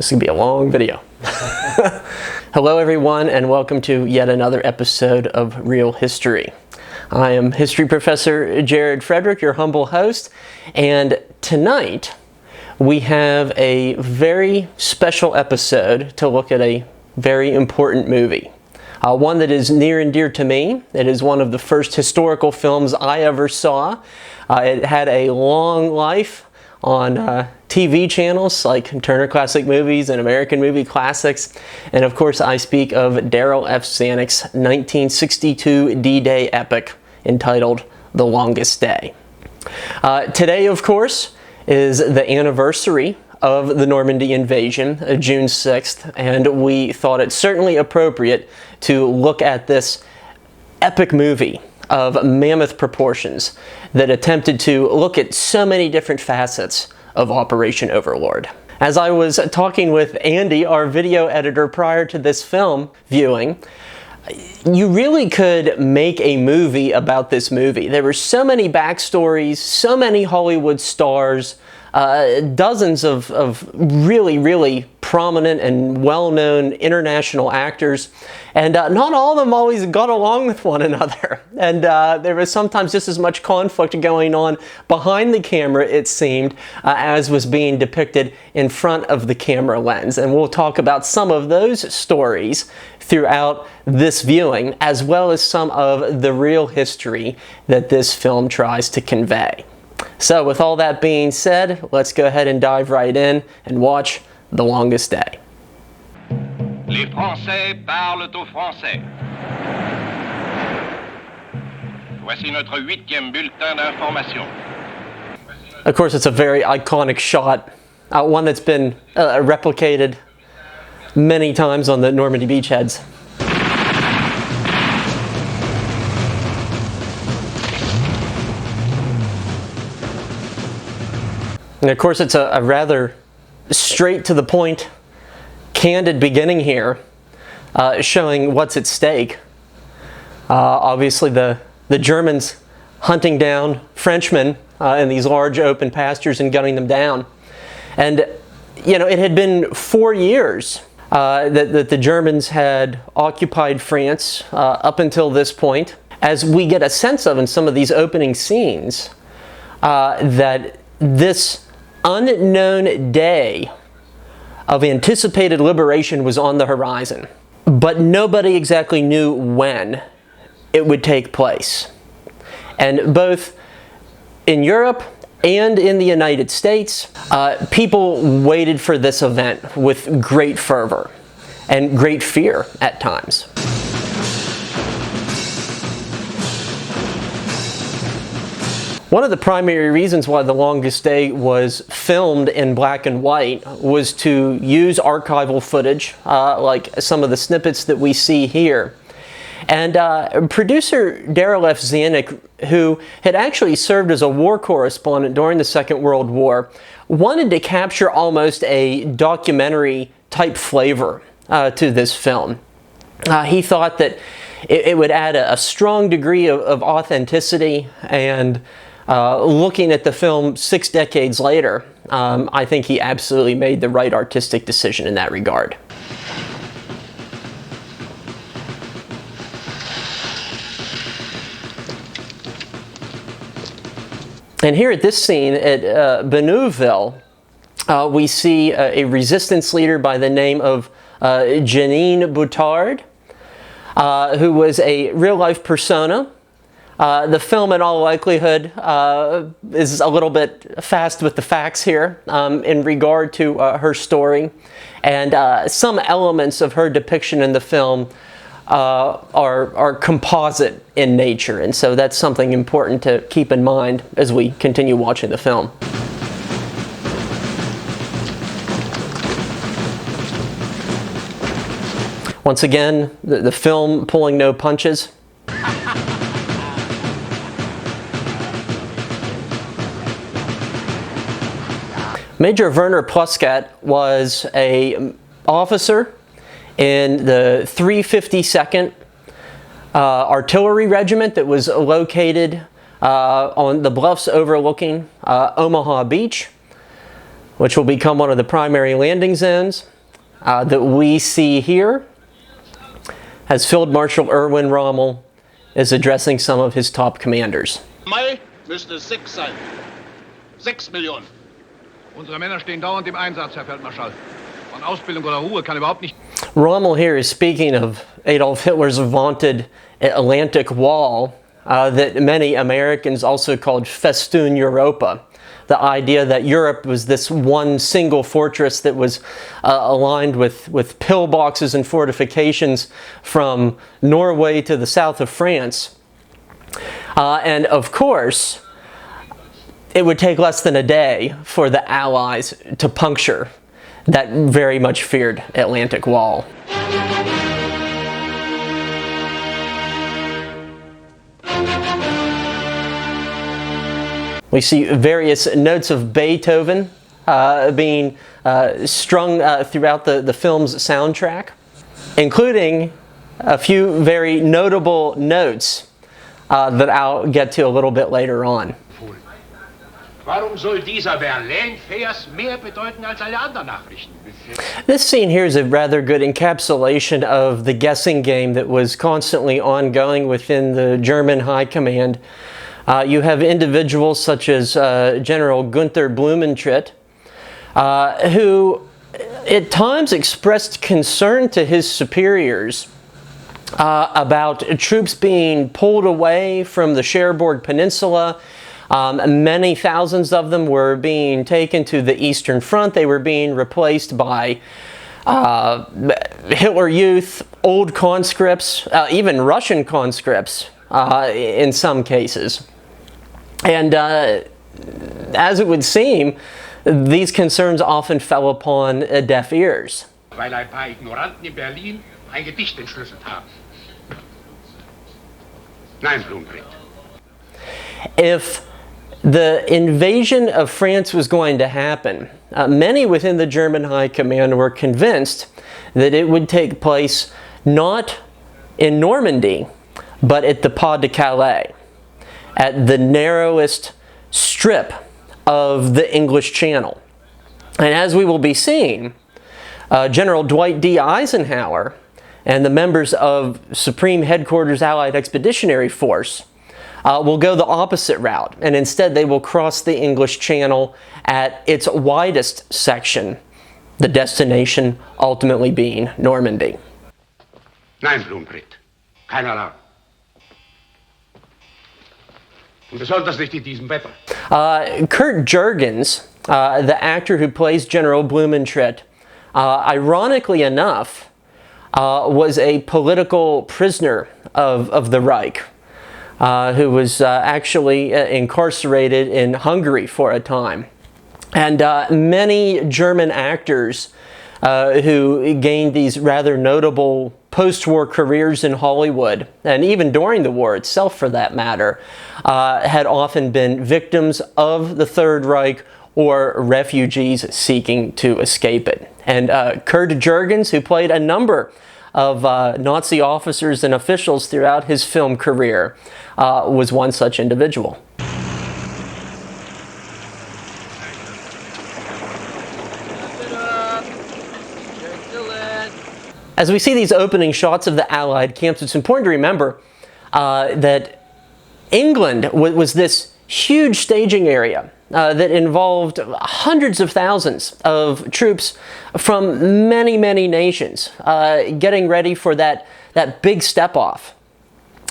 This is going to be a long video. Hello everyone, and welcome to yet another episode of Real History. I am History Professor Jared Frederick, your humble host, and tonight we have a very special episode to look at a very important movie. One that is near and dear to me. It is one of the first historical films I ever saw. It had a long life on TV channels like Turner Classic Movies and American Movie Classics. And of course I speak of Darrell F. Zanuck's 1962 D-Day epic entitled The Longest Day. Today, of course, is the anniversary of the Normandy invasion, June 6th, and we thought it certainly appropriate to look at this epic movie of mammoth proportions that attempted to look at so many different facets of Operation Overlord. As I was talking with Andy, our video editor, prior to this film viewing, you really could make a movie about this movie. There were so many backstories, so many Hollywood stars, dozens of really prominent and well-known international actors, and not all of them always got along with one another. And there was sometimes just as much conflict going on behind the camera, it seemed, as was being depicted in front of the camera lens. And we'll talk about some of those stories throughout this viewing, as well as some of the real history that this film tries to convey. So with all that being said, let's go ahead and dive right in and watch The Longest Day. Les Français parlent aux Français. Voici notre 8e bulletin d'information. Of course, it's a very iconic shot, one that's been replicated many times on the Normandy beachheads. And of course, it's a rather straight to the point, candid beginning here, showing what's at stake. Obviously, the Germans hunting down Frenchmen in these large open pastures and gunning them down. And, you know, it had been 4 years that the Germans had occupied France up until this point. As we get a sense of in some of these opening scenes, that this unknown day of anticipated liberation was on the horizon, but nobody exactly knew when it would take place. And both in Europe and in the United States, people waited for this event with great fervor and great fear at times. One of the primary reasons why The Longest Day was filmed in black and white was to use archival footage, like some of the snippets that we see here. And producer Darrell F. Zanuck, who had actually served as a war correspondent during the Second World War, wanted to capture almost a documentary type flavor to this film. He thought that it would add a strong degree of authenticity, and looking at the film 6 decades later, I think he absolutely made the right artistic decision in that regard. And here at this scene at Benouville, we see a resistance leader by the name of Jeanine Boutard, who was a real-life persona. The film, in all likelihood, is a little bit fast with the facts here in regard to her story, and some elements of her depiction in the film are composite in nature, and so that's something important to keep in mind as we continue watching the film. Once again, the film pulling no punches. Major Werner Pluskat was an officer in the 352nd Artillery Regiment that was located on the bluffs overlooking Omaha Beach. which will become one of the primary landing zones that we see here, as Field Marshal Erwin Rommel is addressing some of his top commanders. Mai müsste es 6 sein. 6 Millionen. Unsere Männer stehen dauernd im Einsatz, Herr Feldmarschall. Von Ausbildung oder Ruhe kann überhaupt nicht... Rommel here is speaking of Adolf Hitler's vaunted Atlantic Wall that many Americans also called Festoon Europa. The idea that Europe was this one single fortress that was aligned with pillboxes and fortifications from Norway to the south of France. And of course, it would take less than a day for the Allies to puncture that very much feared Atlantic Wall. We see various notes of Beethoven being strung throughout the film's soundtrack, including a few very notable notes that I'll get to a little bit later on. Warum soll dieser Berlin-Vers mehr bedeuten als alle anderen Nachrichten? This scene here is a rather good encapsulation of the guessing game that was constantly ongoing within the German High Command. You have individuals such as General Gunther Blumentritt, who at times expressed concern to his superiors about troops being pulled away from the Cherbourg Peninsula. Many thousands of them were being taken to the Eastern Front. They were being replaced by Hitler Youth, old conscripts, even Russian conscripts in some cases. And as it would seem, these concerns often fell upon deaf ears. Weil ein paar Ignoranten in Berlin ein Gedicht entschlüsselt haben. Nein, Blumentritt. If the invasion of France was going to happen, many within the German High Command were convinced that it would take place not in Normandy, but at the Pas de Calais, at the narrowest strip of the English Channel. And as we will be seeing, General Dwight D. Eisenhower and the members of Supreme Headquarters Allied Expeditionary Force will go the opposite route, and instead they will cross the English Channel at its widest section, the destination ultimately being Normandy. Nein, Blumentritt. Kein Alarm. Und besonders nicht in diesem Wetter. Kurt Jurgens, the actor who plays General Blumentritt, ironically enough, was a political prisoner of the Reich, who was actually incarcerated in Hungary for a time. And many German actors who gained these rather notable post-war careers in Hollywood, and even during the war itself for that matter, had often been victims of the Third Reich or refugees seeking to escape it. And Kurt Jurgens, who played a number of Nazi officers and officials throughout his film career, was one such individual. As we see these opening shots of the Allied camps, it's important to remember that England was this huge staging area that involved hundreds of thousands of troops from many, many nations getting ready for that big step-off.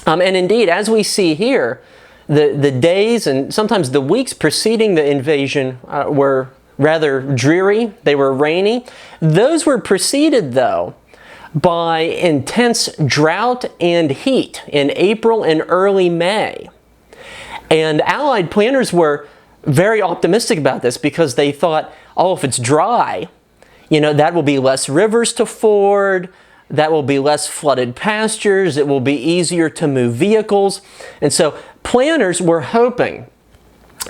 And indeed, as we see here, the days and sometimes the weeks preceding the invasion were rather dreary. They were rainy. Those were preceded, though, by intense drought and heat in April and early May. And Allied planners were very optimistic about this because they thought, oh, if it's dry, you know, that will be less rivers to ford, that will be less flooded pastures, it will be easier to move vehicles. And so planners were hoping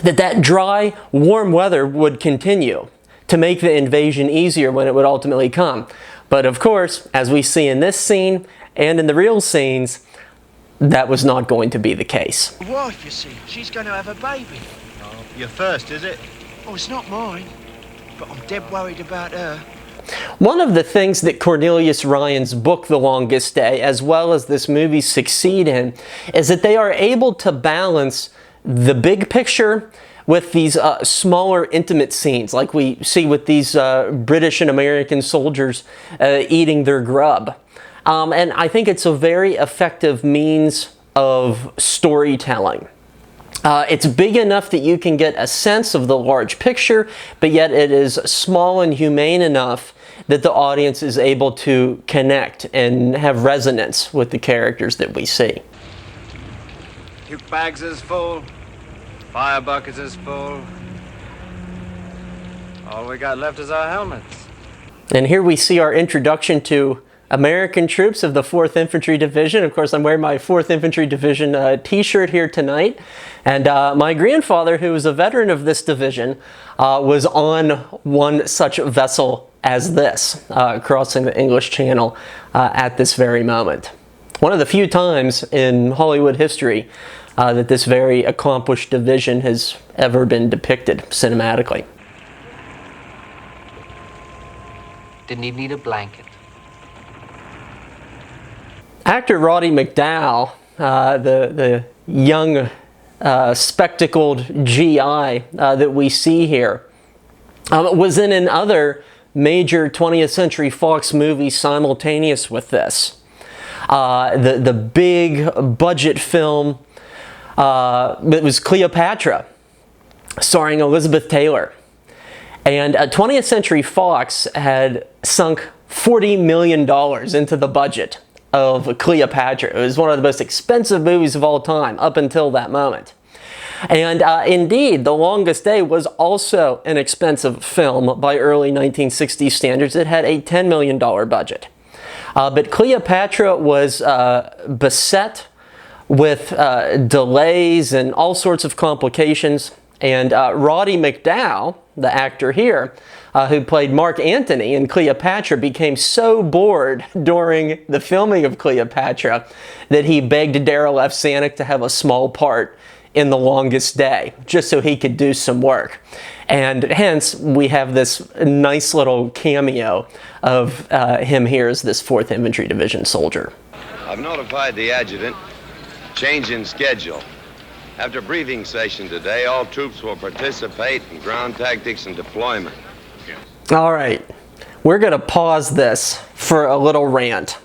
that dry, warm weather would continue to make the invasion easier when it would ultimately come. But of course, as we see in this scene and in the real scenes, that was not going to be the case. Wife, you see, she's going to have a baby. Oh, your first, is it? Oh, it's not mine. but I'm dead worried about her. One of the things that Cornelius Ryan's book, The Longest Day, as well as this movie succeed in, is that they are able to balance the big picture with these smaller, intimate scenes, like we see with these British and American soldiers eating their grub. And I think it's a very effective means of storytelling. It's big enough that you can get a sense of the large picture, but yet it is small and humane enough that the audience is able to connect and have resonance with the characters that we see. Puke bags is full, fire buckets is full. All we got left is our helmets. And here we see our introduction to American troops of the 4th Infantry Division. Of course, I'm wearing my 4th Infantry Division t-shirt here tonight. And my grandfather, who was a veteran of this division, was on one such vessel as this, crossing the English Channel at this very moment. One of the few times in Hollywood history that this very accomplished division has ever been depicted cinematically. Didn't even need a blanket. Actor Roddy McDowall, the young spectacled GI that we see here, was in another major 20th Century Fox movie simultaneous with this. The big budget film that was Cleopatra, starring Elizabeth Taylor. And 20th Century Fox had sunk $40 million into the budget of Cleopatra. It was one of the most expensive movies of all time up until that moment. And indeed, The Longest Day was also an expensive film by early 1960s standards. It had a $10 million budget. But Cleopatra was beset with delays and all sorts of complications. And Roddy McDowall, the actor here, who played Mark Antony in Cleopatra, became so bored during the filming of Cleopatra that he begged Daryl F. Zanuck to have a small part in The Longest Day, just so he could do some work. And hence, we have this nice little cameo of him here as this 4th Infantry Division soldier. I've notified the adjutant. Change in schedule. After briefing session today, all troops will participate in ground tactics and deployment. All right, we're going to pause this for a little rant.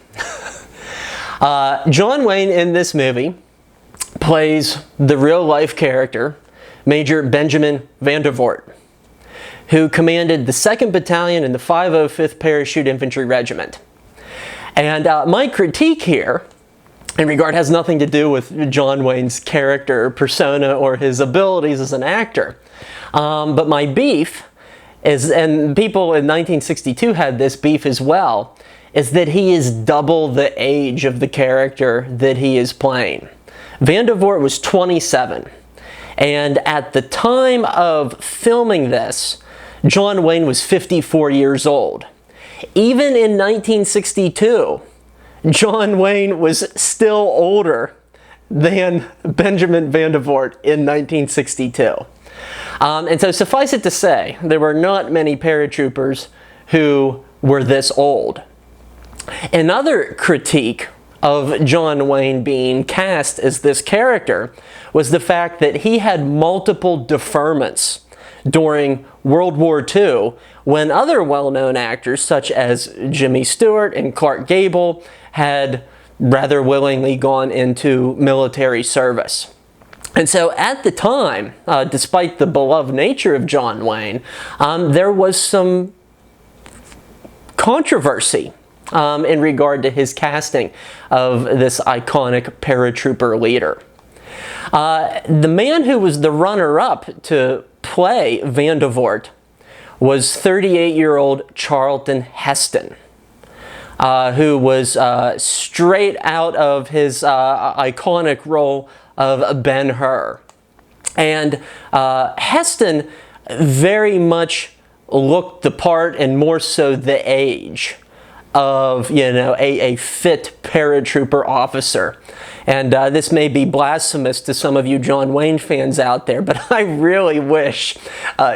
John Wayne in this movie plays the real-life character, Major Benjamin Vandervoort, who commanded the 2nd Battalion in the 505th Parachute Infantry Regiment. And my critique here in regard has nothing to do with John Wayne's character, persona, or his abilities as an actor. But my beef is, and people in 1962 had this beef as well, is that he is double the age of the character that he is playing. Vandervoort was 27, and at the time of filming this, John Wayne was 54 years old. Even in 1962, John Wayne was still older than Benjamin Vandervoort in 1962. And so suffice it to say, there were not many paratroopers who were this old. Another critique of John Wayne being cast as this character was the fact that he had multiple deferments during World War II, when other well-known actors such as Jimmy Stewart and Clark Gable had rather willingly gone into military service. And so at the time, despite the beloved nature of John Wayne, there was some controversy in regard to his casting of this iconic paratrooper leader. The man who was the runner-up to play Vandervoort was 38-year-old Charlton Heston, who was straight out of his iconic role of Ben-Hur. And Heston very much looked the part, and more so the age, of, you know, a fit paratrooper officer. And this may be blasphemous to some of you John Wayne fans out there, but I really wish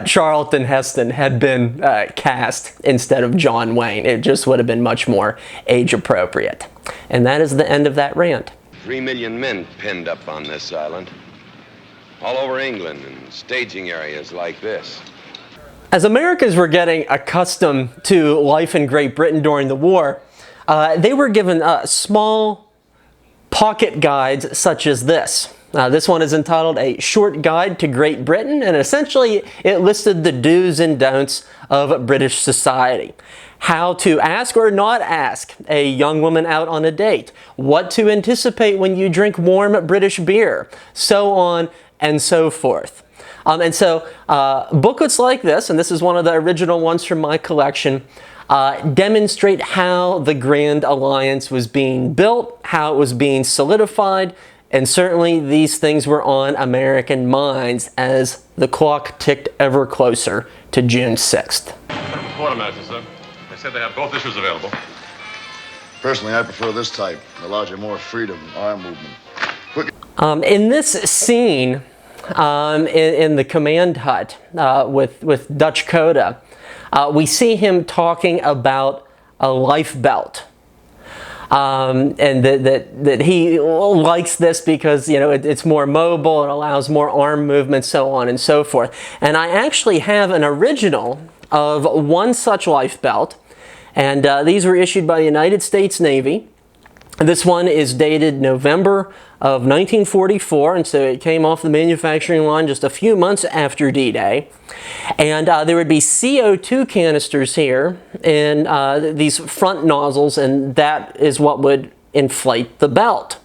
Charlton Heston had been cast instead of John Wayne. It just would have been much more age appropriate. And that is the end of that rant. 3 million men penned up on this island, all over England and staging areas like this. As Americans were getting accustomed to life in Great Britain during the war, they were given small pocket guides such as this. This one is entitled A Short Guide to Great Britain, and essentially it listed the do's and don'ts of British society. How to ask or not ask a young woman out on a date, what to anticipate when you drink warm British beer, so on and so forth. And so booklets like this, and this is one of the original ones from my collection, demonstrate how the Grand Alliance was being built, how it was being solidified, and certainly these things were on American minds as the clock ticked ever closer to June 6th. Quartermaster, sir. They said they have both issues available. Personally, I prefer this type. It allows you more freedom, arm movement. Quick. In this scene, in the command hut with Dutch Coda, we see him talking about a life belt. And that he likes this because, you know, it's more mobile, it allows more arm movement, so on and so forth. And I actually have an original of one such life belt, and these were issued by the United States Navy. This one is dated November of 1944, and so it came off the manufacturing line just a few months after D-Day. And there would be CO2 canisters here in these front nozzles, and that is what would inflate the belt.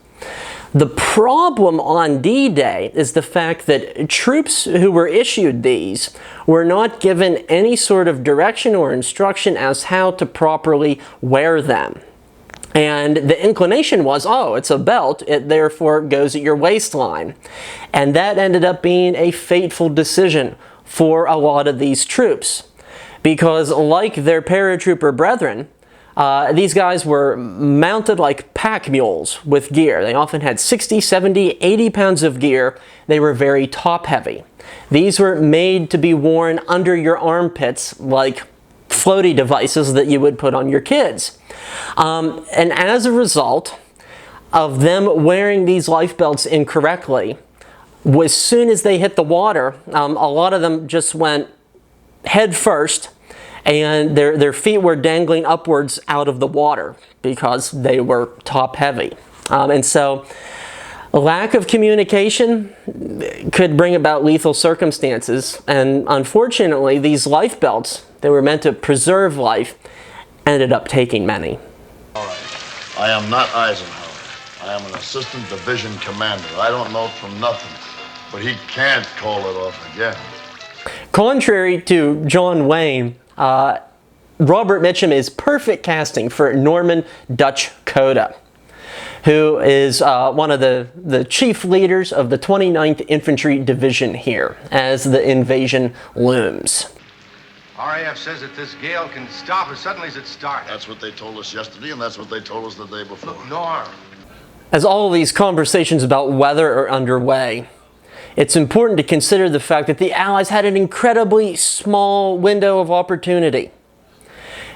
The problem on D-Day is the fact that troops who were issued these were not given any sort of direction or instruction as how to properly wear them. And the inclination was, oh, it's a belt, it therefore goes at your waistline. And that ended up being a fateful decision for a lot of these troops. Because like their paratrooper brethren, these guys were mounted like pack mules with gear. They often had 60, 70, 80 pounds of gear. They were very top heavy. These were made to be worn under your armpits like floaty devices that you would put on your kids. And as a result of them wearing these life belts incorrectly, as soon as they hit the water, a lot of them just went head first, and their feet were dangling upwards out of the water because they were top heavy. And so a lack of communication could bring about lethal circumstances, and unfortunately these life belts, they were meant to preserve life, ended up taking many. All right. I am not Eisenhower. I am an assistant division commander. I don't know from nothing, but he can't call it off again. Contrary to John Wayne, Robert Mitchum is perfect casting for Norman Dutch Coda, who is one of the chief leaders of the 29th Infantry Division here as the invasion looms. RAF says that this gale can stop as suddenly as it starts. That's what they told us yesterday, and that's what they told us the day before. Look, Norm. As all of these conversations about weather are underway, it's important to consider the fact that the Allies had an incredibly small window of opportunity.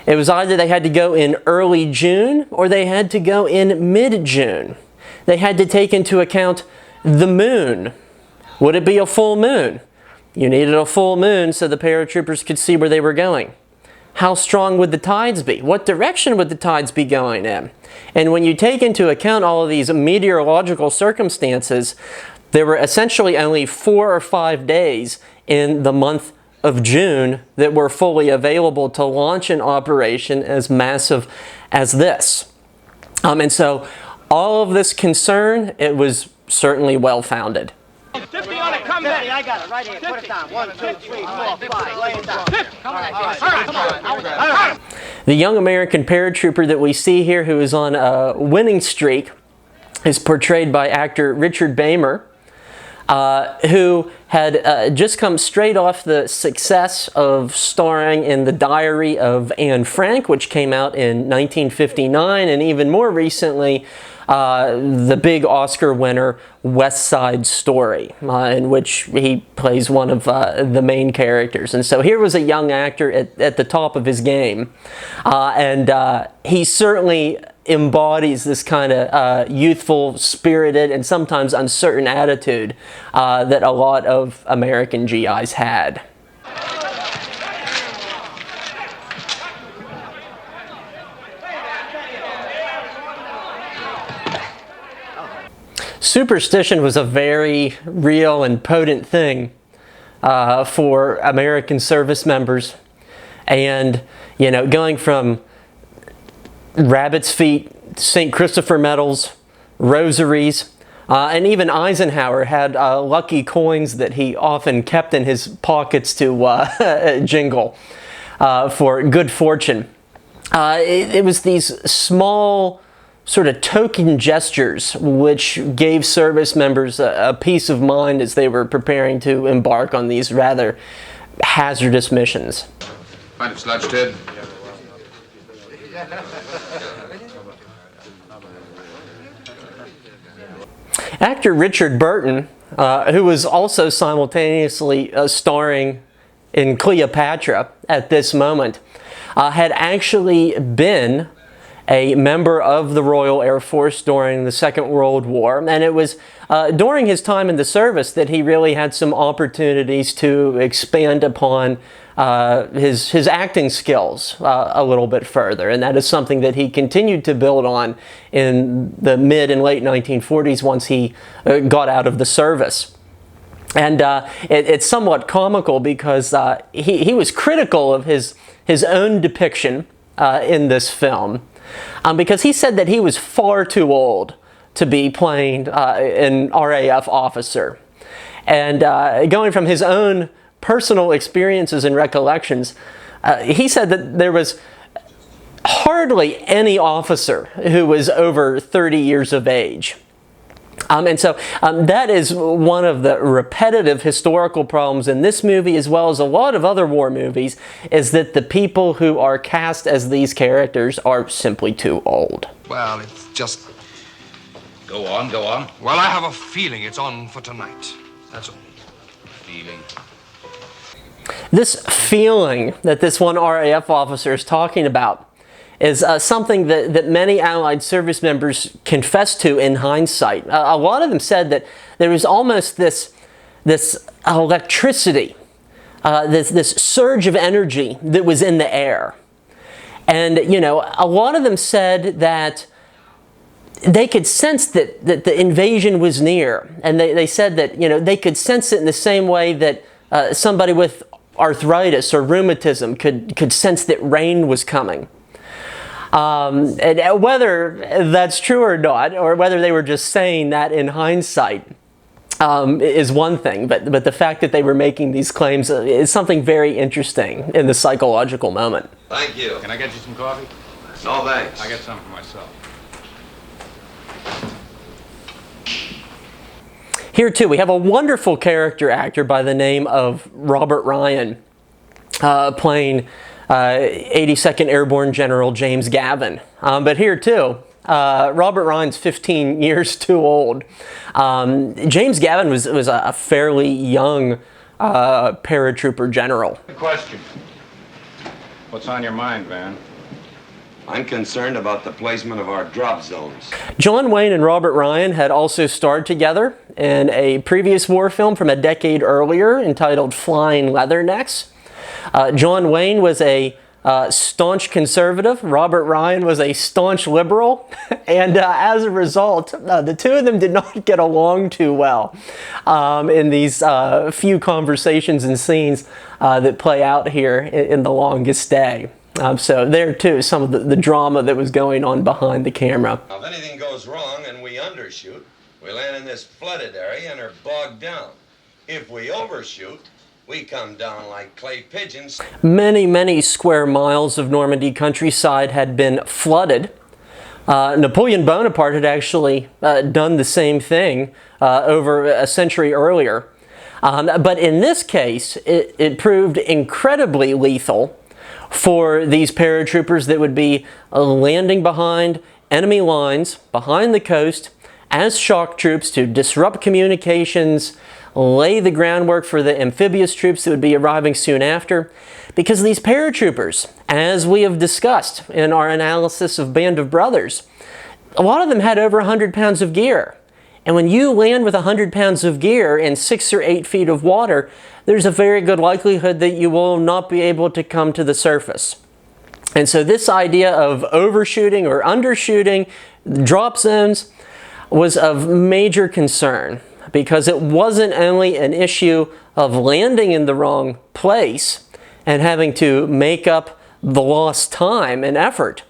It was either they had to go in early June or they had to go in mid-June. They had to take into account the moon. Would it be a full moon? You needed a full moon so the paratroopers could see where they were going. How strong would the tides be? What direction would the tides be going in? And when you take into account all of these meteorological circumstances, there were essentially only 4 or 5 days in the month of June that were fully available to launch an operation as massive as this. And so all of this concern, it was certainly well-founded. 50 on it, come back. I got it right here. Put it down. 1, 2, 3, 4, 5. Lay it down. Come on. The young American paratrooper that we see here, who is on a winning streak, is portrayed by actor Richard Baer. who had just come straight off the success of starring in The Diary of Anne Frank, which came out in 1959, and even more recently, the big Oscar winner West Side Story, in which he plays one of the main characters. And so here was a young actor at the top of his game, and he certainly embodies this kind of youthful, spirited, and sometimes uncertain attitude that a lot of American GIs had. Superstition was a very real and potent thing for American service members. And, you know, going from rabbit's feet, St. Christopher medals, rosaries, and even Eisenhower had lucky coins that he often kept in his pockets to jingle for good fortune. It was these small sort of token gestures which gave service members a peace of mind as they were preparing to embark on these rather hazardous missions. Find it slouched head. Actor Richard Burton, who was also simultaneously starring in Cleopatra at this moment, had actually been a member of the Royal Air Force during the Second World War, and it was during his time in the service that he really had some opportunities to expand upon his acting skills a little bit further, and that is something that he continued to build on in the mid and late 1940s once he got out of the service. And it's somewhat comical because he was critical of his own depiction in this film, because he said that he was far too old to be playing an RAF officer. And going from his own personal experiences and recollections, he said that there was hardly any officer who was over 30 years of age. And so that is one of the repetitive historical problems in this movie, as well as a lot of other war movies, is that the people who are cast as these characters are simply too old. Well, it's just... Go on, go on. Well, I have a feeling it's on for tonight. That's all. Feeling. This feeling that this one RAF officer is talking about is something that many Allied service members confessed to in hindsight. A lot of them said that there was almost this electricity, this surge of energy that was in the air. And, you know, a lot of them said that they could sense that the invasion was near. And they said that, you know, they could sense it in the same way that somebody with arthritis or rheumatism could sense that rain was coming. And whether that's true or not, or whether they were just saying that in hindsight, is one thing. But the fact that they were making these claims is something very interesting in the psychological moment. Thank you. Can I get you some coffee? No thanks. I get some for myself. Here too, we have a wonderful character actor by the name of Robert Ryan, playing 82nd Airborne General James Gavin. But here too, Robert Ryan's 15 years too old. James Gavin was a fairly young paratrooper general. Good question. What's on your mind, Van? I'm concerned about the placement of our drop zones. John Wayne and Robert Ryan had also starred together in a previous war film from a decade earlier entitled Flying Leathernecks. John Wayne was a staunch conservative. Robert Ryan was a staunch liberal. And as a result, the two of them did not get along too well in these few conversations and scenes that play out here in The Longest Day. So there too, some of the drama that was going on behind the camera. Now, if anything goes wrong and we undershoot, we land in this flooded area and are bogged down. If we overshoot, we come down like clay pigeons. Many, many square miles of Normandy countryside had been flooded Napoleon Bonaparte had actually done the same thing over a century earlier. But in this case, it proved incredibly lethal for these paratroopers that would be landing behind enemy lines, behind the coast, as shock troops to disrupt communications, lay the groundwork for the amphibious troops that would be arriving soon after. Because these paratroopers, as we have discussed in our analysis of Band of Brothers, a lot of them had over 100 pounds of gear. And when you land with 100 pounds of gear in 6 or 8 feet of water, there's a very good likelihood that you will not be able to come to the surface. And so this idea of overshooting or undershooting drop zones was of major concern, because it wasn't only an issue of landing in the wrong place and having to make up the lost time and effort,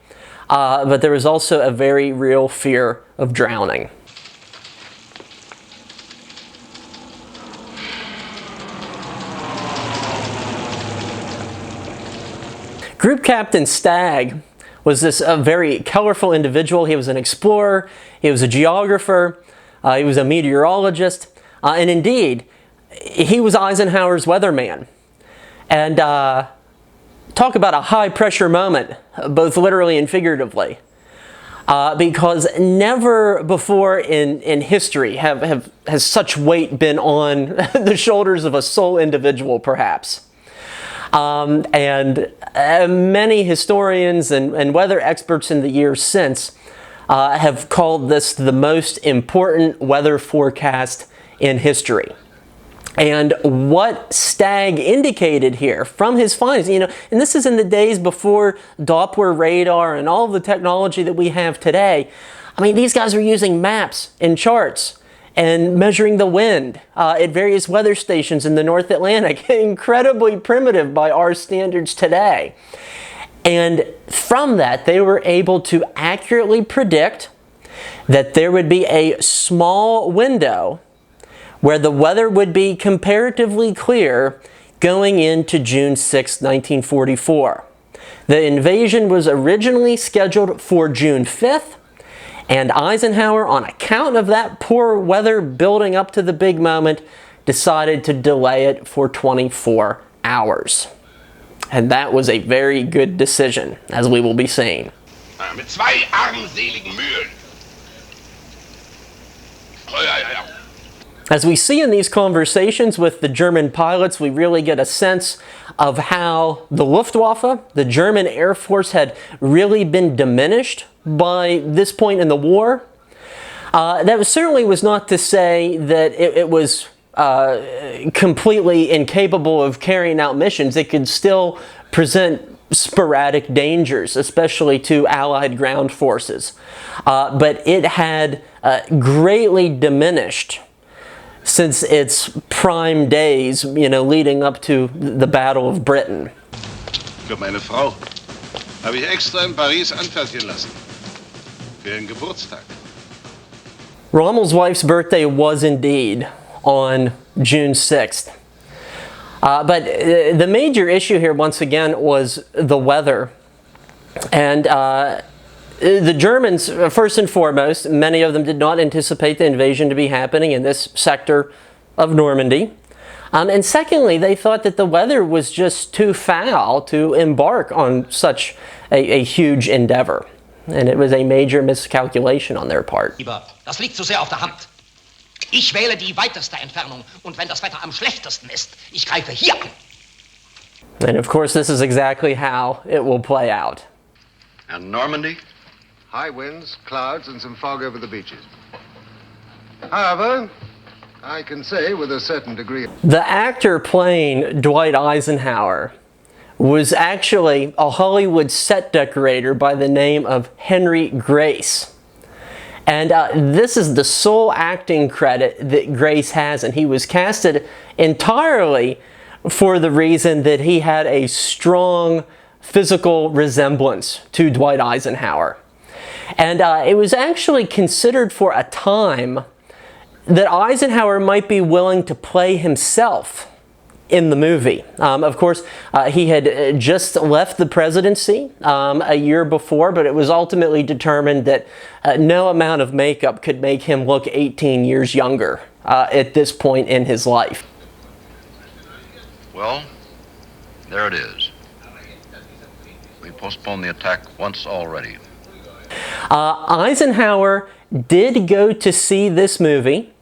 but there was also a very real fear of drowning. Group Captain Stagg was this very colorful individual. He was an explorer, he was a geographer, he was a meteorologist, and indeed, he was Eisenhower's weatherman. And talk about a high-pressure moment, both literally and figuratively. Because never before in history has such weight been on the shoulders of a sole individual, perhaps. And many historians and weather experts in the years since have called this the most important weather forecast in history. And what Stagg indicated here from his findings, and this is in the days before Doppler radar and all of the technology that we have today. I mean, these guys were using maps and charts and measuring the wind at various weather stations in the North Atlantic. Incredibly primitive by our standards today. And from that, they were able to accurately predict that there would be a small window where the weather would be comparatively clear going into June 6, 1944. The invasion was originally scheduled for June 5th, and Eisenhower, on account of that poor weather building up to the big moment, decided to delay it for 24 hours. And that was a very good decision, as we will be seeing. Mit zwei armseligen Mühlen. As we see in these conversations with the German pilots, we really get a sense of how the Luftwaffe, the German Air Force, had really been diminished by this point in the war. That certainly was not to say that it was completely incapable of carrying out missions. It could still present sporadic dangers, especially to Allied ground forces. But it had greatly diminished since its prime days, leading up to the Battle of Britain. Für meine Frau habe ich extra in Paris anfertigen lassen. Für ihren Geburtstag. Rommel's wife's birthday was indeed on June 6th. But the major issue here, once again, was the weather. And the Germans, first and foremost, many of them did not anticipate the invasion to be happening in this sector of Normandy. And secondly, they thought that the weather was just too foul to embark on such a huge endeavor. And it was a major miscalculation on their part. Das liegt zu sehr auf der Hand. Ich wähle die weiteste Entfernung, und wenn das Wetter am schlechtesten ist, ich greife hier an. And of course, this is exactly how it will play out. And Normandy? High winds, clouds, and some fog over the beaches. However, I can say with a certain degree... The actor playing Dwight Eisenhower was actually a Hollywood set decorator by the name of Henry Grace. And this is the sole acting credit that Grace has, and he was casted entirely for the reason that he had a strong physical resemblance to Dwight Eisenhower. And it was actually considered for a time that Eisenhower might be willing to play himself in the movie. Of course, he had just left the presidency a year before, but it was ultimately determined that no amount of makeup could make him look 18 years younger at this point in his life. Well, there it is. We postponed the attack once already. Eisenhower did go to see this movie.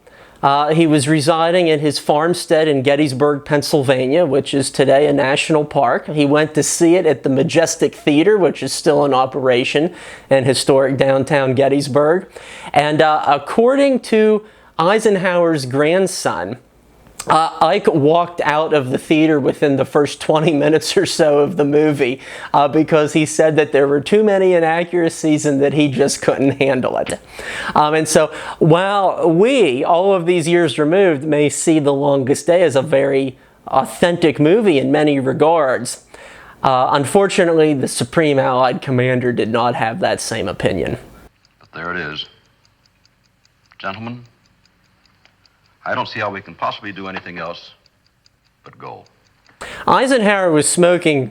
He was residing in his farmstead in Gettysburg, Pennsylvania, which is today a national park. He went to see it at the Majestic Theater, which is still in operation in historic downtown Gettysburg. And according to Eisenhower's grandson, Ike walked out of the theater within the first 20 minutes or so of the movie because he said that there were too many inaccuracies and that he just couldn't handle it. And so while we, all of these years removed, may see The Longest Day as a very authentic movie in many regards, unfortunately the Supreme Allied Commander did not have that same opinion. But there it is. Gentlemen, I don't see how we can possibly do anything else but go. Eisenhower was smoking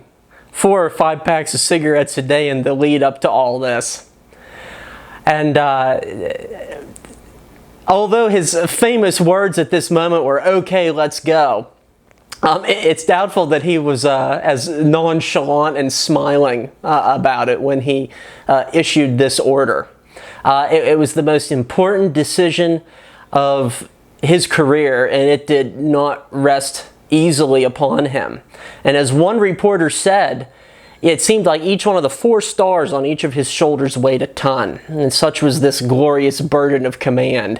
4 or 5 packs of cigarettes a day in the lead up to all this. And although his famous words at this moment were, "Okay, let's go," it's doubtful that he was as nonchalant and smiling about it when he issued this order. It was the most important decision of his career, and it did not rest easily upon him. And as one reporter said, it seemed like each one of the 4 stars on each of his shoulders weighed a ton, and such was this glorious burden of command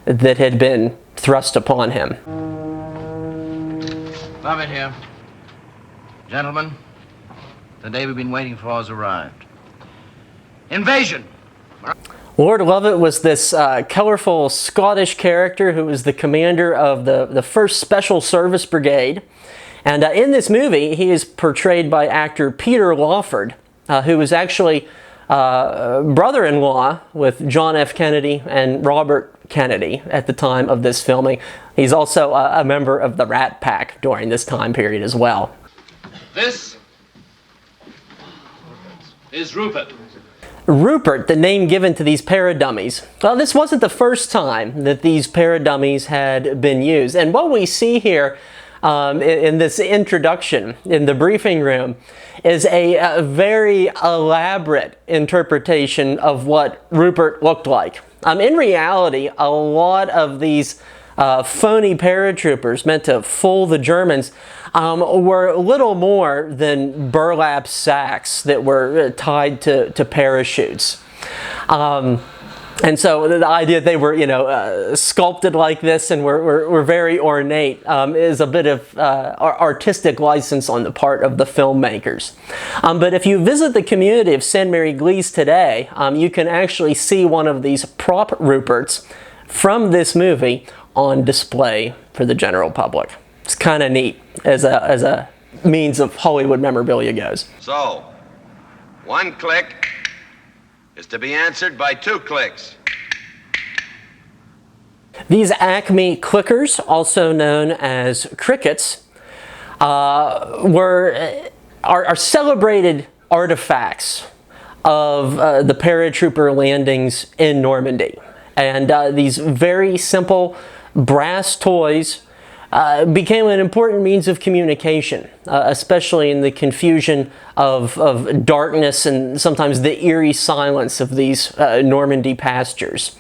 that had been thrust upon him. Lovett here. Gentlemen, the day we've been waiting for has arrived. Invasion! Lord Lovett was this colorful Scottish character who was the commander of the 1st Special Service Brigade. And in this movie, he is portrayed by actor Peter Lawford, who was actually brother-in-law with John F. Kennedy and Robert Kennedy at the time of this filming. He's also a member of the Rat Pack during this time period as well. This is Rupert. Rupert, the name given to these paradummies. Well, this wasn't the first time that these paradummies had been used. And what we see here in this introduction in the briefing room is a very elaborate interpretation of what Rupert looked like. In reality, a lot of these phony paratroopers meant to fool the Germans were little more than burlap sacks that were tied to parachutes. And so the idea that they were, sculpted like this and were very ornate is a bit of artistic license on the part of the filmmakers. But if you visit the community of St. Mary Glees today, you can actually see one of these prop Ruperts from this movie on display for the general public. It's kind of neat as a means of Hollywood memorabilia goes. So, 1 click is to be answered by 2 clicks. These Acme clickers, also known as crickets, are celebrated artifacts of the paratrooper landings in Normandy. And these very simple brass toys became an important means of communication, especially in the confusion of darkness and sometimes the eerie silence of these Normandy pastures.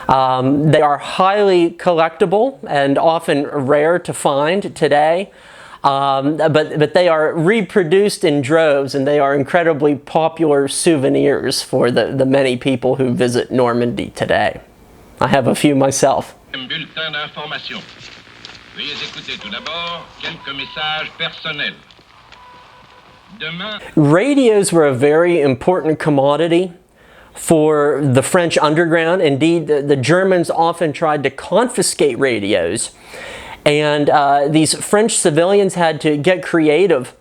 They are highly collectible and often rare to find today, but they are reproduced in droves, and they are incredibly popular souvenirs for the many people who visit Normandy today. I have a few myself. Bulletin d'information. Veuillez écouter tout d'abord quelques messages personnels. Demain. Radios were a very important commodity for the French underground. Indeed, the Germans often tried to confiscate radios, and these French civilians had to get creative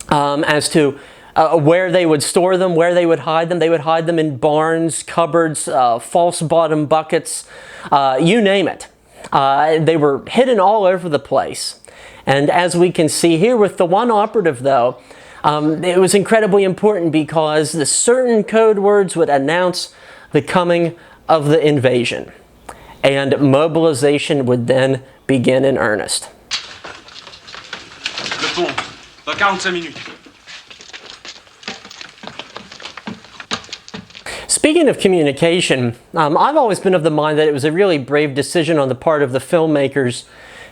as to where they would store them, where they would hide them. They would hide them in barns, cupboards, false bottom buckets, you name it. They were hidden all over the place. And as we can see here with the one operative though, it was incredibly important because the certain code words would announce the coming of the invasion. And mobilization would then begin in earnest. Le pont, dans 45 minutes. Speaking of communication, I've always been of the mind that it was a really brave decision on the part of the filmmakers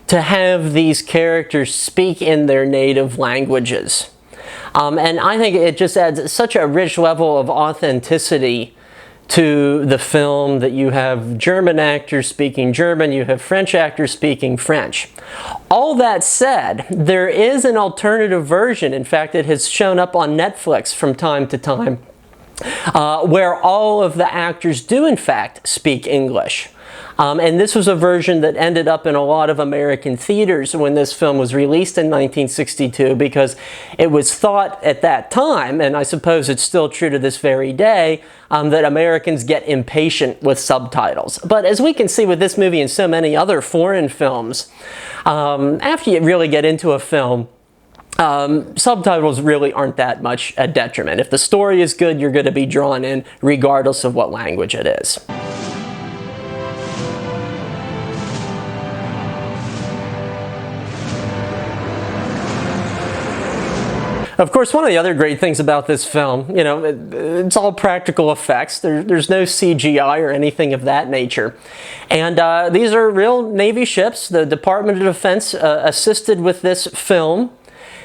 to have these characters speak in their native languages. And I think it just adds such a rich level of authenticity to the film that you have German actors speaking German, you have French actors speaking French. All that said, there is an alternative version. In fact, it has shown up on Netflix from time to time, where all of the actors do in fact speak English. And this was a version that ended up in a lot of American theaters when this film was released in 1962, because it was thought at that time, and I suppose it's still true to this very day, that Americans get impatient with subtitles. But as we can see with this movie and so many other foreign films, after you really get into a film, subtitles really aren't that much a detriment. If the story is good, you're going to be drawn in regardless of what language it is. Of course, one of the other great things about this film, you know, it's all practical effects. There's no CGI or anything of that nature. And these are real Navy ships. The Department of Defense assisted with this film.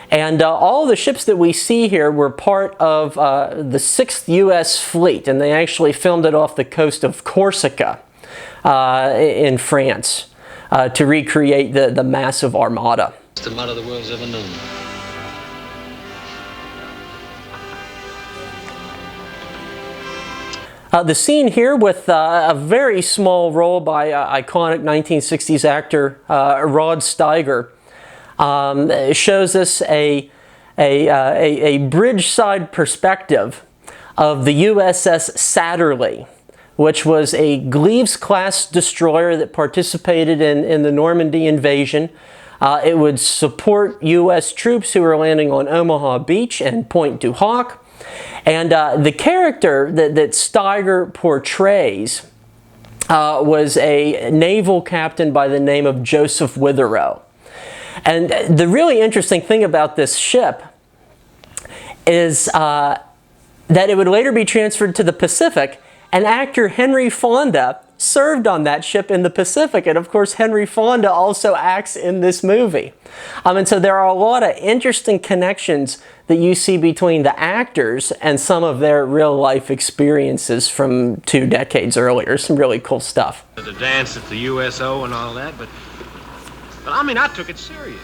And all the ships that we see here were part of the 6th U.S. Fleet, and they actually filmed it off the coast of Corsica in France to recreate the massive armada. It's the motto the world's ever known. The scene here with a very small role by iconic 1960s actor Rod Steiger shows us a bridge-side perspective of the USS Satterley, which was a Glees-class destroyer that participated in the Normandy invasion. It would support U.S. troops who were landing on Omaha Beach and Point du Hoc. And the character that Steiger portrays was a naval captain by the name of Joseph Witherow. And the really interesting thing about this ship is that it would later be transferred to the Pacific, and actor Henry Fonda served on that ship in the Pacific. And of course, Henry Fonda also acts in this movie. And so there are a lot of interesting connections that you see between the actors and some of their real-life experiences from 2 decades earlier. Some really cool stuff. The dance at the USO and all that, but I mean, I took it serious.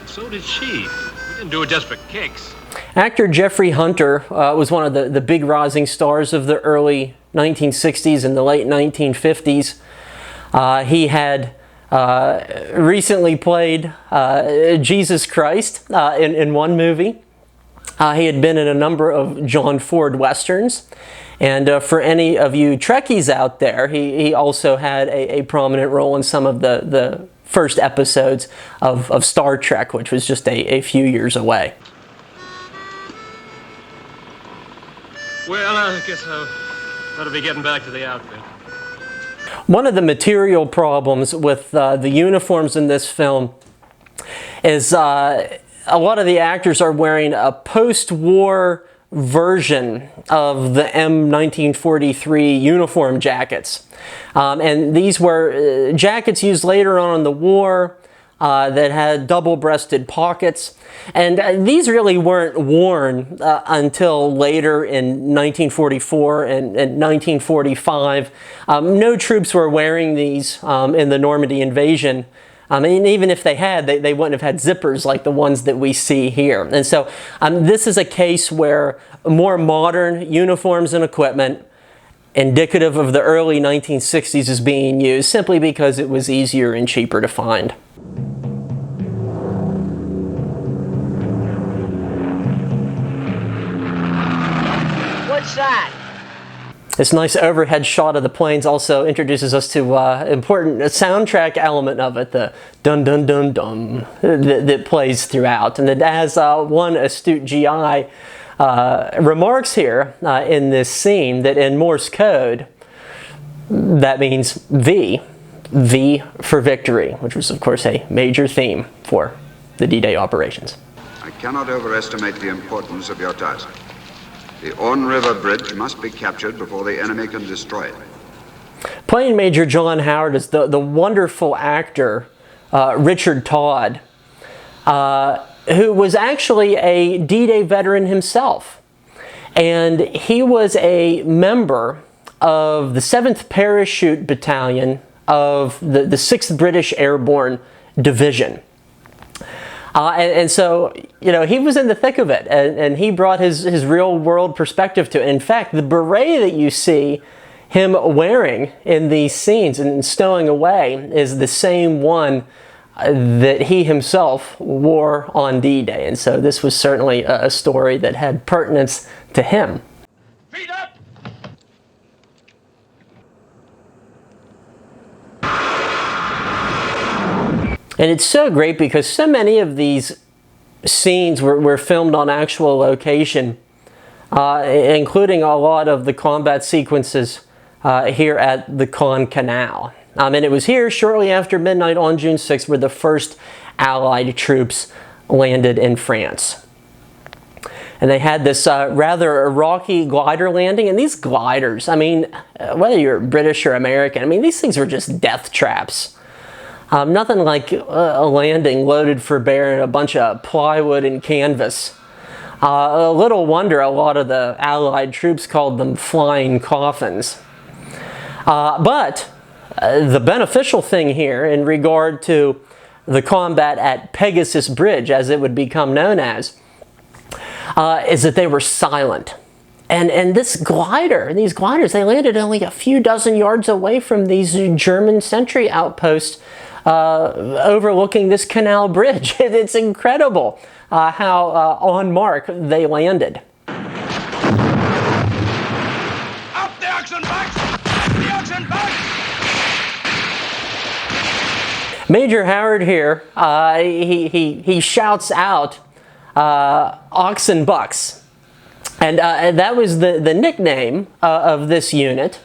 And so did she. We didn't do it just for kicks. Actor Jeffrey Hunter was one of the big rising stars of the early 1960s and the late 1950s. He had recently played Jesus Christ in one movie. He had been in a number of John Ford westerns. And for any of you Trekkies out there, he also had a prominent role in some of the first episodes of Star Trek, which was just a few years away. Well, I guess I ought to be getting back to the outfit. One of the material problems with the uniforms in this film is a lot of the actors are wearing a post-war version of the M1943 uniform jackets. And these were jackets used later on in the war that had double-breasted pockets. And these really weren't worn until later in 1944 and 1945. No troops were wearing these in the Normandy invasion. I mean, even if they had, they wouldn't have had zippers like the ones that we see here. And so this is a case where more modern uniforms and equipment, indicative of the early 1960s, is being used simply because it was easier and cheaper to find. What's that? This nice overhead shot of the planes also introduces us to important soundtrack element of it, the dun dun dun dun that plays throughout. And as one astute GI remarks here in this scene, that in Morse code, that means V for victory, which was of course a major theme for the D-Day operations. I cannot overestimate the importance of your task. The Orne River Bridge must be captured before the enemy can destroy it. Playing Major John Howard is the wonderful actor Richard Todd, who was actually a D-Day veteran himself. And he was a member of the 7th Parachute Battalion of the 6th British Airborne Division. And so, you know, he was in the thick of it, and he brought his real-world perspective to it. In fact, the beret that you see him wearing in these scenes and stowing away is the same one that he himself wore on D-Day. And so this was certainly a story that had pertinence to him. Feet up! And it's so great because so many of these scenes were filmed on actual location, including a lot of the combat sequences here at the Caen Canal. And it was here shortly after midnight on June 6th where the first Allied troops landed in France. And they had this rather rocky glider landing. And these gliders, I mean, whether you're British or American, I mean, these things were just death traps. Nothing like a landing loaded for Baer and a bunch of plywood and canvas. A little wonder a lot of the Allied troops called them flying coffins. But the beneficial thing here in regard to the combat at Pegasus Bridge, as it would become known as, is that they were silent. And this glider, these gliders, they landed only a few dozen yards away from these German sentry outposts overlooking this canal bridge. It's incredible how on mark they landed. Up the oxen backs! The oxen backs! Major Howard here, he shouts out oxen bucks. And that was the nickname of this unit,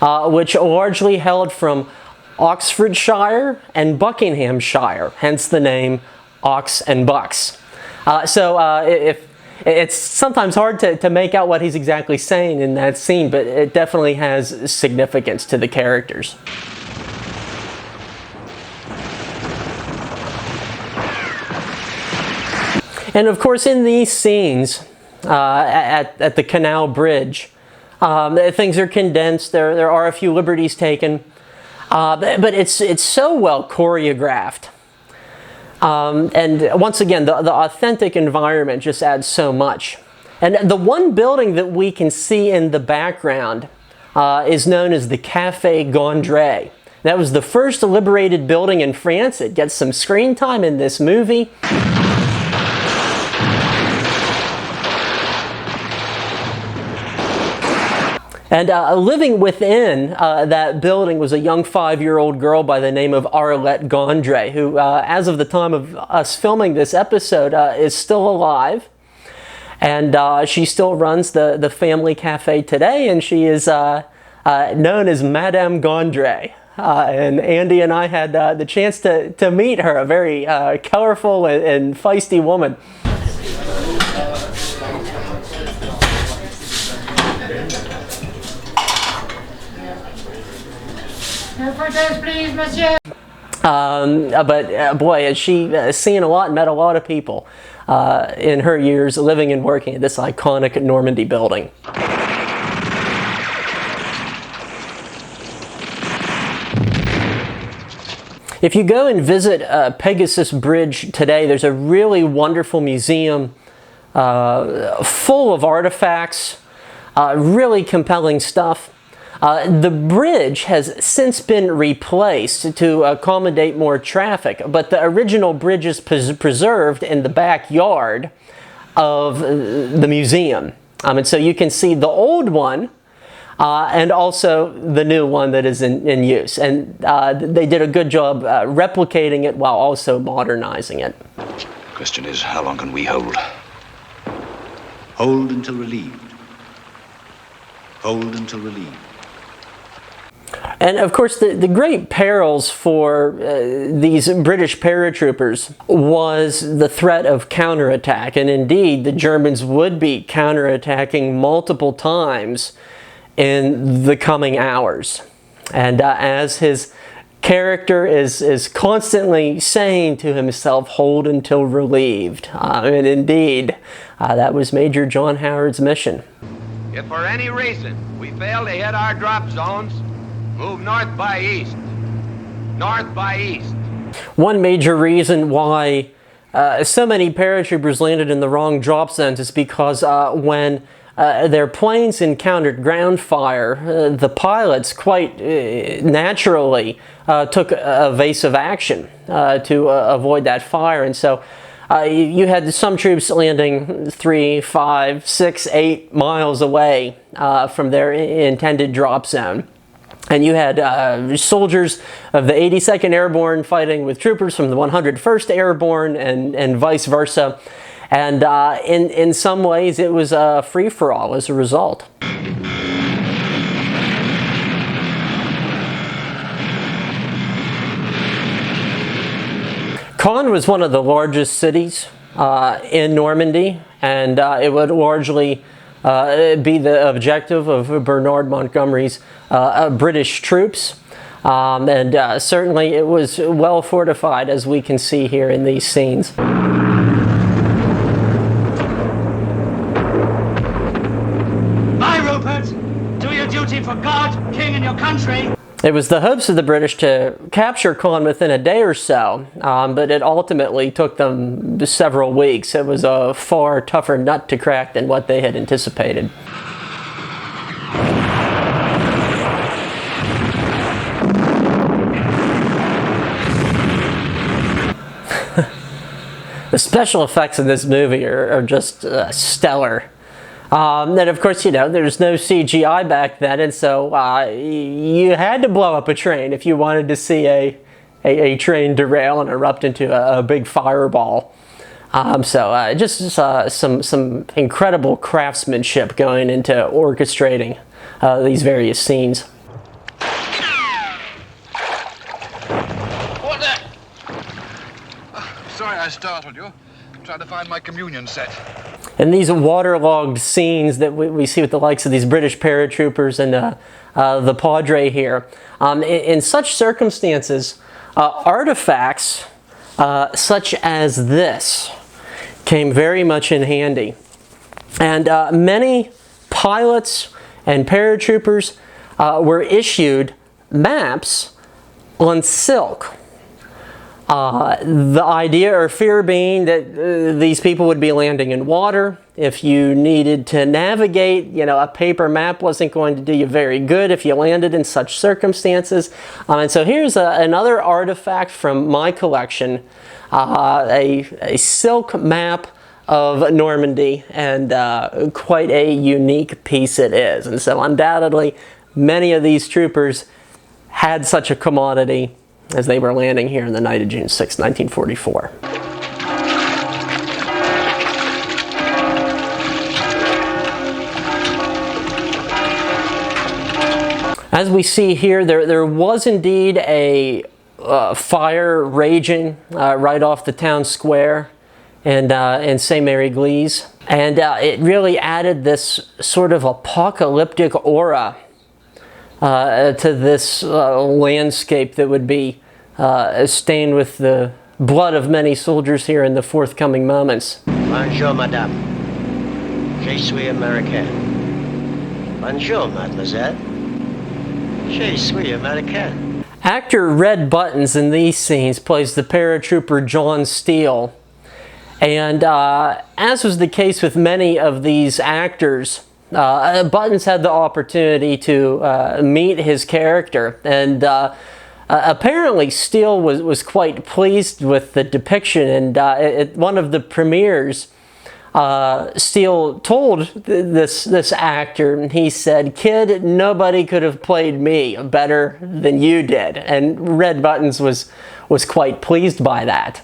which largely held from Oxfordshire and Buckinghamshire, hence the name Ox and Bucks. If it's sometimes hard to make out what he's exactly saying in that scene, but it definitely has significance to the characters. And of course, in these scenes at the canal bridge, things are condensed. There are a few liberties taken. But it's so well choreographed. And once again, the authentic environment just adds so much. And the one building that we can see in the background is known as the Café Gondry. That was the first liberated building in France. It gets some screen time in this movie. And living within that building was a young 5-year-old girl by the name of Arlette Gondry, who, as of the time of us filming this episode, is still alive. And she still runs the family cafe today, and she is known as Madame Gondry. And Andy and I had the chance to meet her, a very colorful and feisty woman. Please, monsieur. But boy, has she seen a lot and met a lot of people in her years living and working at this iconic Normandy building. If you go and visit Pegasus Bridge today, there's a really wonderful museum full of artifacts, really compelling stuff. The bridge has since been replaced to accommodate more traffic, but the original bridge is preserved in the backyard of the museum. And so you can see the old one and also the new one that is in use. And they did a good job replicating it while also modernizing it. Question is, how long can we hold? Hold until relieved. Hold until relieved. And of course, the great perils for these British paratroopers was the threat of counterattack. And indeed, the Germans would be counterattacking multiple times in the coming hours. And as his character is constantly saying to himself, hold until relieved. And indeed, that was Major John Howard's mission. If for any reason we fail to hit our drop zones, move north by east. North by east. One major reason why so many paratroopers landed in the wrong drop zones is because when their planes encountered ground fire, the pilots quite naturally took evasive action to avoid that fire. And so you had some troops landing 3, 5, 6, 8 miles away from their intended drop zone. And you had soldiers of the 82nd Airborne fighting with troopers from the 101st Airborne and vice versa. And in some ways, it was a free-for-all as a result. Caen was one of the largest cities in Normandy, and it would largely be the objective of Bernard Montgomery's British troops. And certainly it was well fortified, as we can see here in these scenes. Bye, Rupert. Do your duty for God, King, and your country. It was the hopes of the British to capture Caen within a day or so, but it ultimately took them several weeks. It was a far tougher nut to crack than what they had anticipated. The special effects in this movie are just stellar. Then of course, you know, there's no CGI back then, and so you had to blow up a train if you wanted to see a train derail and erupt into a big fireball. So just some incredible craftsmanship going into orchestrating these various scenes. What the? Sorry I startled you. I'm trying to find my communion set. And these waterlogged scenes that we see with the likes of these British paratroopers and the Padre here, in such circumstances, artifacts such as this came very much in handy. And many pilots and paratroopers were issued maps on silk. The idea or fear being that these people would be landing in water. If you needed to navigate, you know, a paper map wasn't going to do you very good if you landed in such circumstances. And so here's another artifact from my collection, a silk map of Normandy, and quite a unique piece it is. And so undoubtedly, many of these troopers had such a commodity as they were landing here in the night of June 6, 1944. As we see here, there was indeed a fire raging right off the town square in St. Mary Glees. And it really added this sort of apocalyptic aura to this landscape that would be stained with the blood of many soldiers here in the forthcoming moments. Bonjour, madame. Je suis américain. Bonjour, mademoiselle. Je suis américain. Actor Red Buttons in these scenes plays the paratrooper John Steele. And as was the case with many of these actors, Buttons had the opportunity to meet his character, and apparently Steele was quite pleased with the depiction. And at one of the premieres, Steele told this actor, and he said, "Kid, nobody could have played me better than you did." And Red Buttons was quite pleased by that.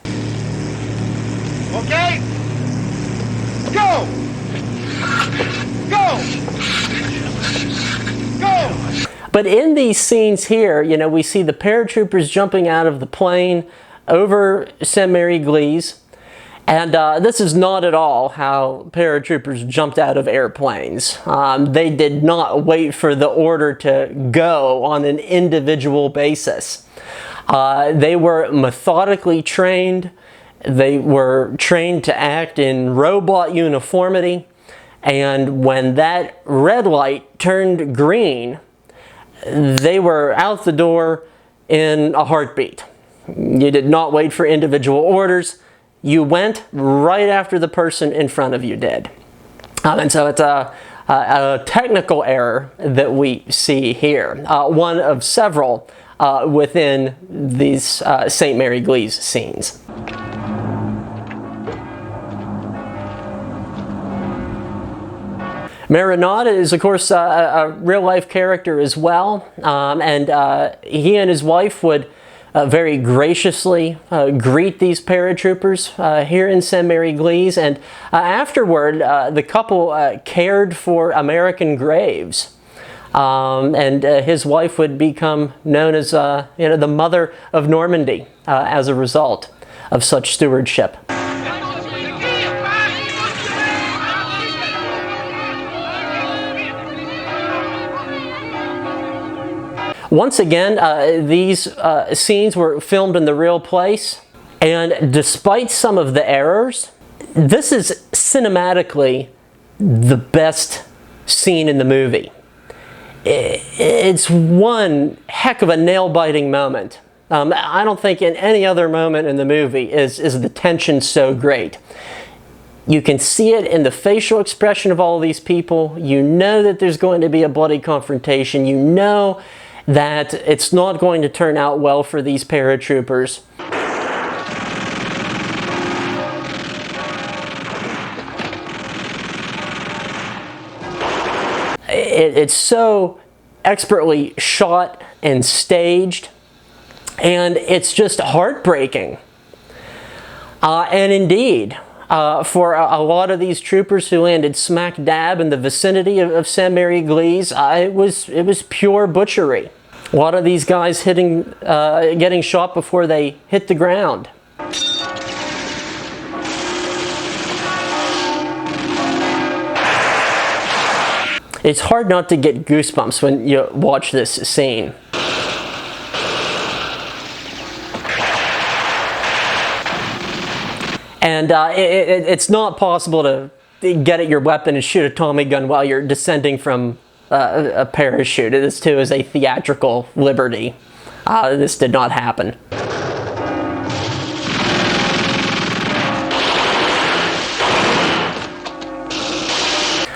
Okay? Go! Go! Go! But in these scenes here, you know, we see the paratroopers jumping out of the plane over Mary Glees. And this is not at all how paratroopers jumped out of airplanes. They did not wait for the order to go on an individual basis. They were methodically trained. They were trained to act in robot uniformity. And when that red light turned green, they were out the door in a heartbeat. You did not wait for individual orders. You went right after the person in front of you did. And so it's a technical error that we see here. One of several within these St. Mary Glees scenes. Marinade is, of course, a real-life character as well. And he and his wife would very graciously greet these paratroopers here in St. Mary Glees, and afterward the couple cared for American graves, and his wife would become known as you know, the Mother of Normandy as a result of such stewardship. Once again, these scenes were filmed in the real place, and despite some of the errors, this is cinematically the best scene in the movie. It's one heck of a nail-biting moment. I don't think in any other moment in the movie is the tension so great. You can see it in the facial expression of all of these people. You know that there's going to be a bloody confrontation. You know that it's not going to turn out well for these paratroopers. It's so expertly shot and staged, and it's just heartbreaking. And indeed, for a lot of these troopers who landed smack dab in the vicinity of St. Mary Glees, it was pure butchery. A lot of these guys getting shot before they hit the ground. It's hard not to get goosebumps when you watch this scene. And it's not possible to get at your weapon and shoot a Tommy gun while you're descending from a parachute. This too is a theatrical liberty. This did not happen.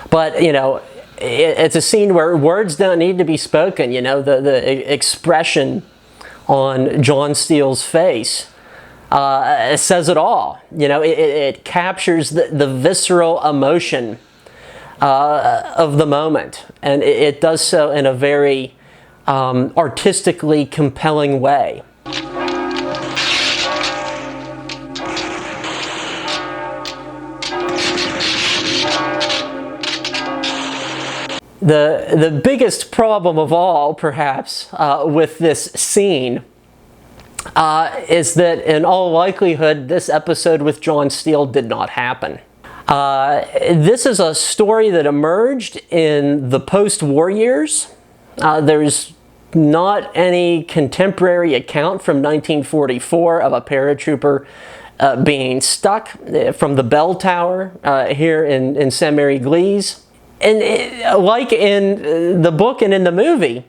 But, you know, it's a scene where words don't need to be spoken. You know, the expression on John Steele's face says it all. You know, it captures the visceral emotion of the moment, and it does so in a very artistically compelling way. The biggest problem of all, perhaps, with this scene is that in all likelihood this episode with John Steele did not happen. This is a story that emerged in the post-war years. There's not any contemporary account from 1944 of a paratrooper being stuck from the bell tower here in St. Mary Glees. And like in the book and in the movie,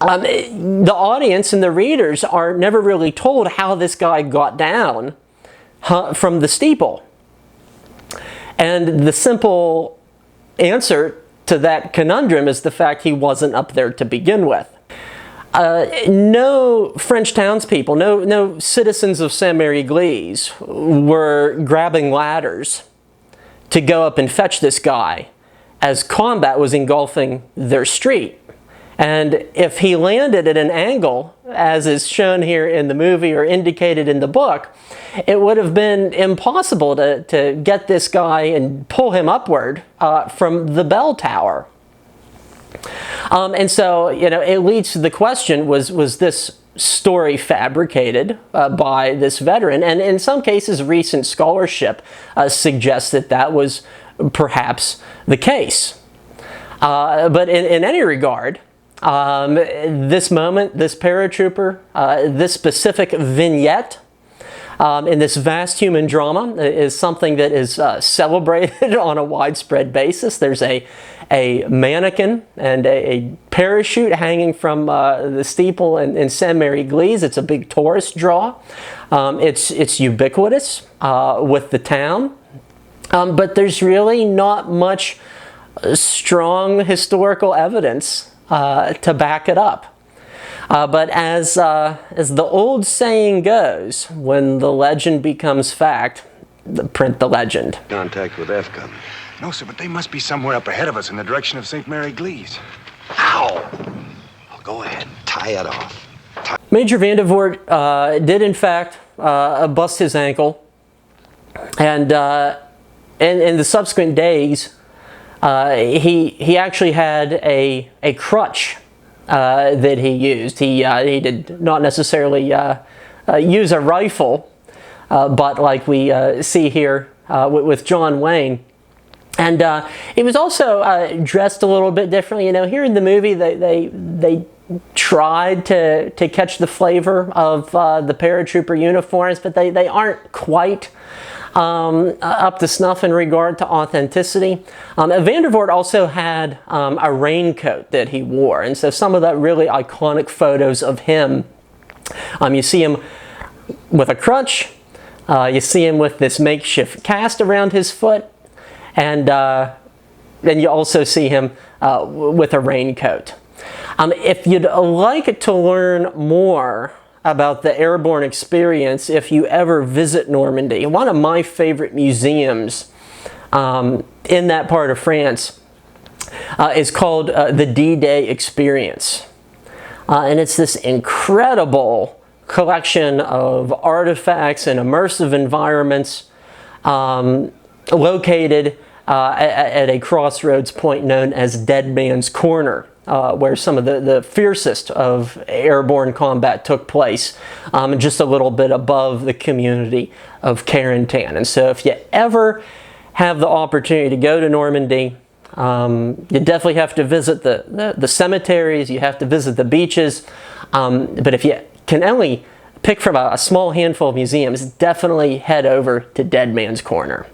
the audience and the readers are never really told how this guy got down from the steeple. And the simple answer to that conundrum is the fact he wasn't up there to begin with. No French townspeople, no citizens of St. Mary Glees were grabbing ladders to go up and fetch this guy as combat was engulfing their street. And if he landed at an angle, as is shown here in the movie or indicated in the book, it would have been impossible to get this guy and pull him upward from the bell tower. And so, it leads to the question, was this story fabricated by this veteran? And in some cases, recent scholarship suggests that that was perhaps the case. But in any regard, this moment, this paratrooper, this specific vignette in this vast human drama is something that is celebrated on a widespread basis. There's a mannequin and a parachute hanging from the steeple in St. Mary Glees. It's a big tourist draw. It's ubiquitous with the town. But there's really not much strong historical evidence to back it up. But as the old saying goes, when the legend becomes fact, print the legend. Contact with F-Gun. No, sir, but they must be somewhere up ahead of us in the direction of St. Mary Glees. Ow! Well, go ahead, tie it off. Major Vandervoort did in fact bust his ankle, and in the subsequent days, he actually had a crutch that he used. He did not necessarily use a rifle, but like we see here with John Wayne. And he was also dressed a little bit differently. Here in the movie, they tried to catch the flavor of the paratrooper uniforms, but they aren't quite up to snuff in regard to authenticity. Vandervoort also had a raincoat that he wore, and so some of the really iconic photos of him, you see him with a crutch, you see him with this makeshift cast around his foot, and then you also see him with a raincoat. If you'd like to learn more about the airborne experience, if you ever visit Normandy, one of my favorite museums in that part of France is called the DDay Experience. And it's this incredible collection of artifacts and immersive environments located at a crossroads point known as Dead Man's Corner, where some of the fiercest of airborne combat took place, just a little bit above the community of Carentan. And so if you ever have the opportunity to go to Normandy, you definitely have to visit the cemeteries, you have to visit the beaches, but if you can only pick from a small handful of museums, definitely head over to Dead Man's Corner.